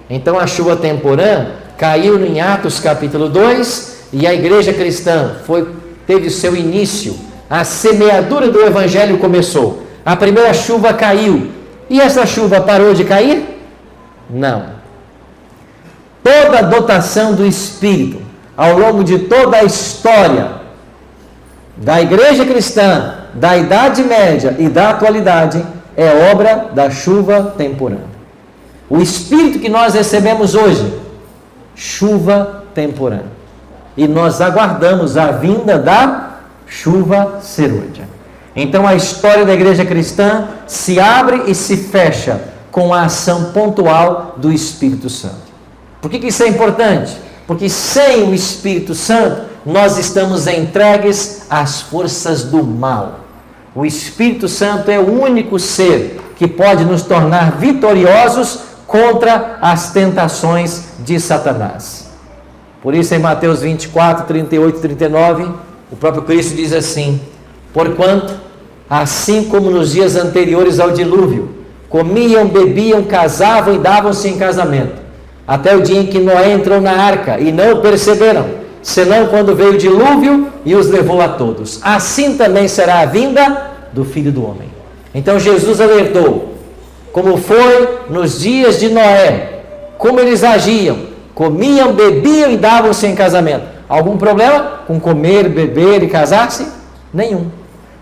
Então a chuva temporã caiu em Atos capítulo 2 e a igreja cristã teve seu início. A semeadura do evangelho começou. A primeira chuva caiu. E essa chuva parou de cair? Não. Toda a dotação do Espírito, ao longo de toda a história da igreja cristã, da Idade Média e da atualidade, é obra da chuva temporã. O Espírito que nós recebemos hoje, chuva temporã. E nós aguardamos a vinda da chuva serôdia. Então a história da igreja cristã se abre e se fecha com a ação pontual do Espírito Santo. Por que isso é importante? Porque sem o Espírito Santo, nós estamos entregues às forças do mal. O Espírito Santo é o único ser que pode nos tornar vitoriosos contra as tentações de Satanás. Por isso em Mateus 24, 38 e 39, o próprio Cristo diz assim: porquanto, assim como nos dias anteriores ao dilúvio, comiam, bebiam, casavam e davam-se em casamento, até o dia em que Noé entrou na arca, e não o perceberam, senão quando veio o dilúvio e os levou a todos. Assim também será a vinda do Filho do Homem. Então Jesus alertou, como foi nos dias de Noé, como eles agiam, comiam, bebiam e davam-se em casamento. Algum problema com comer, beber e casar-se? Nenhum.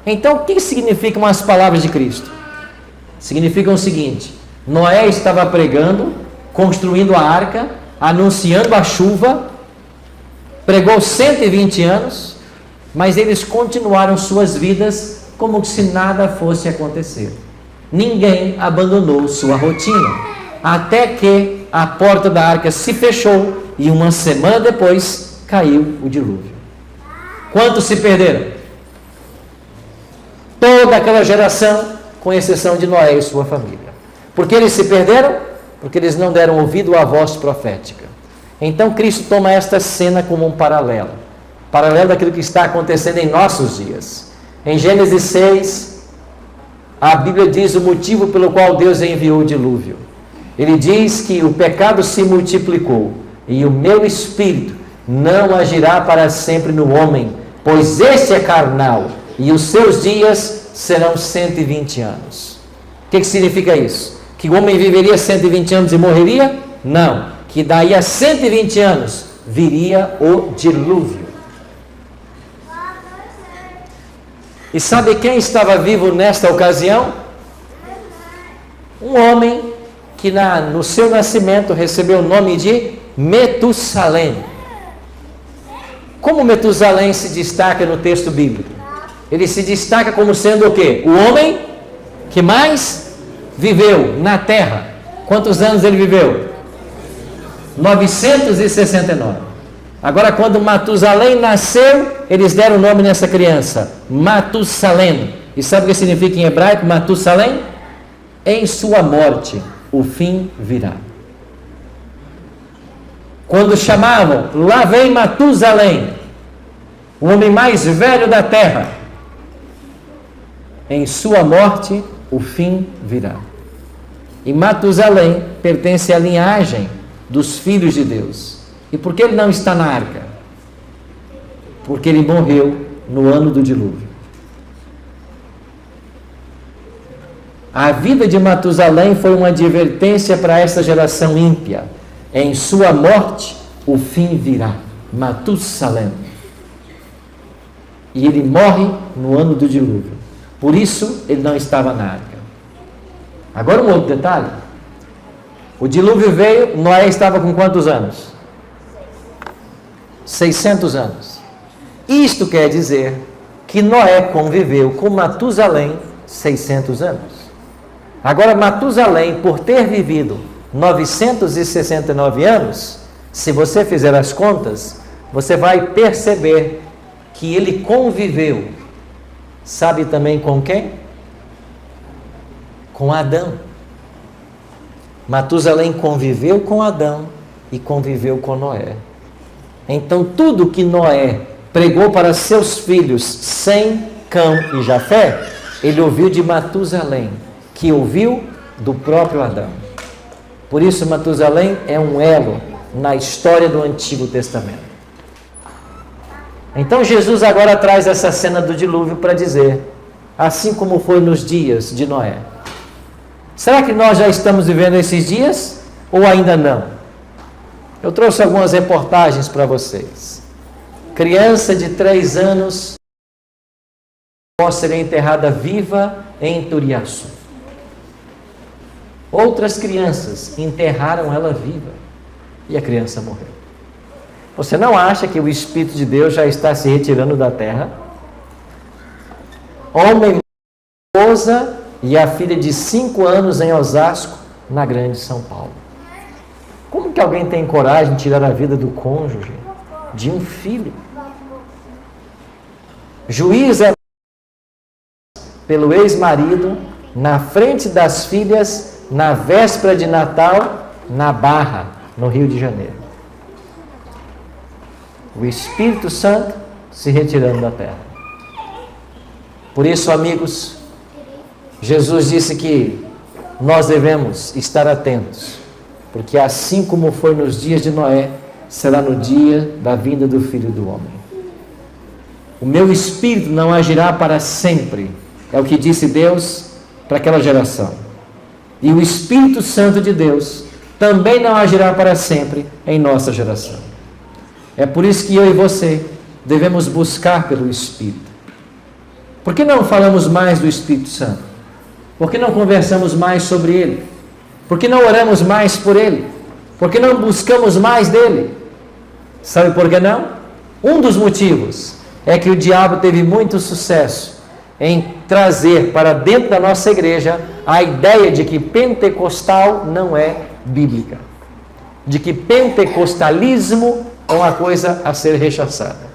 Então, o que significam as palavras de Cristo? Significam o seguinte: Noé estava pregando, construindo a arca, anunciando a chuva, pregou 120 anos, mas eles continuaram suas vidas como se nada fosse acontecer. Ninguém abandonou sua rotina, até que a porta da arca se fechou e uma semana depois caiu o dilúvio. Quantos se perderam? Toda aquela geração, com exceção de Noé e sua família. Por que eles se perderam? Porque eles não deram ouvido à voz profética. Então Cristo toma esta cena como um paralelo daquilo que está acontecendo em nossos dias. Em Gênesis 6, a Bíblia diz o motivo pelo qual Deus enviou o dilúvio. Ele diz que o pecado se multiplicou e o meu espírito não agirá para sempre no homem, pois este é carnal e os seus dias serão 120 anos. O que significa isso? Que o homem viveria 120 anos e morreria? Não. Que daí a 120 anos viria o dilúvio. E sabe quem estava vivo nesta ocasião? Um homem que no seu nascimento recebeu o nome de Metusalém. Como Metusalém se destaca no texto bíblico? Ele se destaca como sendo o quê? O homem que mais viveu na terra. Quantos anos ele viveu? 969. Agora, quando Matusalém nasceu, eles deram o nome nessa criança, Matusalém. E sabe o que significa em hebraico Matusalém? Em sua morte, o fim virá. Quando chamavam, lá vem Matusalém, o homem mais velho da terra, em sua morte, o fim virá. E Matusalém pertence à linhagem dos filhos de Deus. E por que ele não está na arca? Porque ele morreu no ano do dilúvio. A vida de Matusalém foi uma advertência para essa geração ímpia. Em sua morte, o fim virá. Matusalém. E ele morre no ano do dilúvio. Por isso, ele não estava na arca. Agora um outro detalhe. O dilúvio veio, Noé estava com quantos anos? 600 anos. Isto quer dizer que Noé conviveu com Matusalém 600 anos. Agora, Matusalém, por ter vivido 969 anos, se você fizer as contas, você vai perceber que ele conviveu, sabe também com quem? Com Adão. Matusalém conviveu com Adão e conviveu com Noé. Então, tudo que Noé pregou para seus filhos, Sem, Cão e Jafé, ele ouviu de Matusalém, que ouviu do próprio Adão. Por isso, Matusalém é um elo na história do Antigo Testamento. Então, Jesus agora traz essa cena do dilúvio para dizer, assim como foi nos dias de Noé. Será que nós já estamos vivendo esses dias ou ainda não? Eu trouxe algumas reportagens para vocês. Criança de 3 anos pode ser enterrada viva em Turiaçu. Outras crianças enterraram ela viva e a criança morreu. Você não acha que o Espírito de Deus já está se retirando da terra? Homem, esposa e a filha de 5 anos em Osasco, na Grande São Paulo. Como que alguém tem coragem de tirar a vida do cônjuge, de um filho? Juiz é pelo ex-marido, na frente das filhas, na véspera de Natal, na Barra, no Rio de Janeiro. O Espírito Santo se retirando da terra. Por isso, amigos, Jesus disse que nós devemos estar atentos, porque assim como foi nos dias de Noé, será no dia da vinda do Filho do Homem. O meu Espírito não agirá para sempre, é o que disse Deus para aquela geração. E o Espírito Santo de Deus também não agirá para sempre em nossa geração. É por isso que eu e você devemos buscar pelo Espírito. Por que não falamos mais do Espírito Santo? Por que não conversamos mais sobre Ele? Por que não oramos mais por Ele? Por que não buscamos mais dEle? Sabe por que não? Um dos motivos é que o diabo teve muito sucesso em trazer para dentro da nossa igreja a ideia de que pentecostal não é bíblica. De que pentecostalismo é uma coisa a ser rechaçada.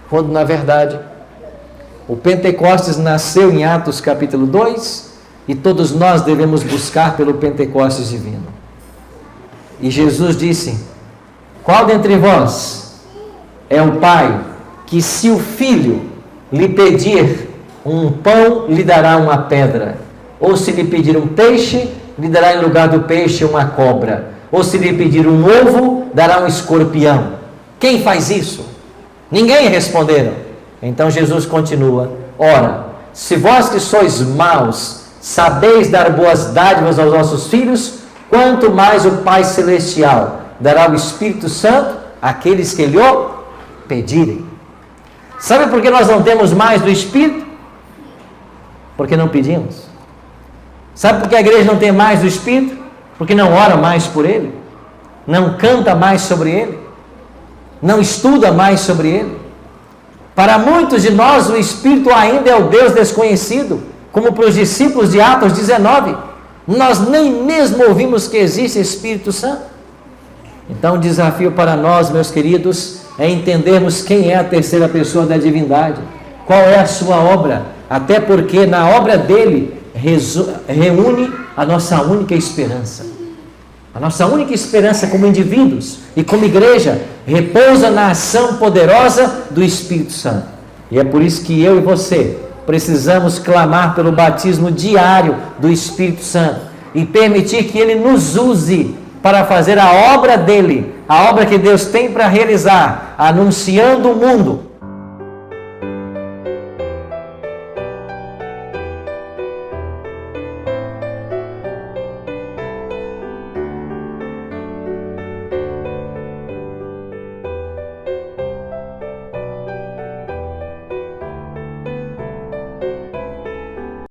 Quando, na verdade, o Pentecostes nasceu em Atos capítulo 2 e todos nós devemos buscar pelo Pentecostes divino. E Jesus disse: qual dentre vós é o pai que, se o filho lhe pedir um pão, lhe dará uma pedra? Ou se lhe pedir um peixe, lhe dará em lugar do peixe uma cobra? Ou se lhe pedir um ovo, dará um escorpião? Quem faz isso? Ninguém, responderam. Então Jesus continua: ora, se vós que sois maus, sabeis dar boas dádivas aos vossos filhos, quanto mais o Pai Celestial dará o Espírito Santo àqueles que lhe o pedirem. Sabe por que nós não temos mais do Espírito? Porque não pedimos. Sabe por que a igreja não tem mais do Espírito? Porque não ora mais por Ele, não canta mais sobre Ele, não estuda mais sobre Ele. Para muitos de nós o Espírito ainda é o Deus desconhecido, como para os discípulos de Atos 19, nós nem mesmo ouvimos que existe Espírito Santo. Então o desafio para nós, meus queridos, é entendermos quem é a terceira pessoa da divindade, qual é a sua obra, até porque na obra dele reúne a nossa única esperança. A nossa única esperança como indivíduos e como igreja repousa na ação poderosa do Espírito Santo. E é por isso que eu e você precisamos clamar pelo batismo diário do Espírito Santo e permitir que Ele nos use para fazer a obra dele, a obra que Deus tem para realizar, anunciando o mundo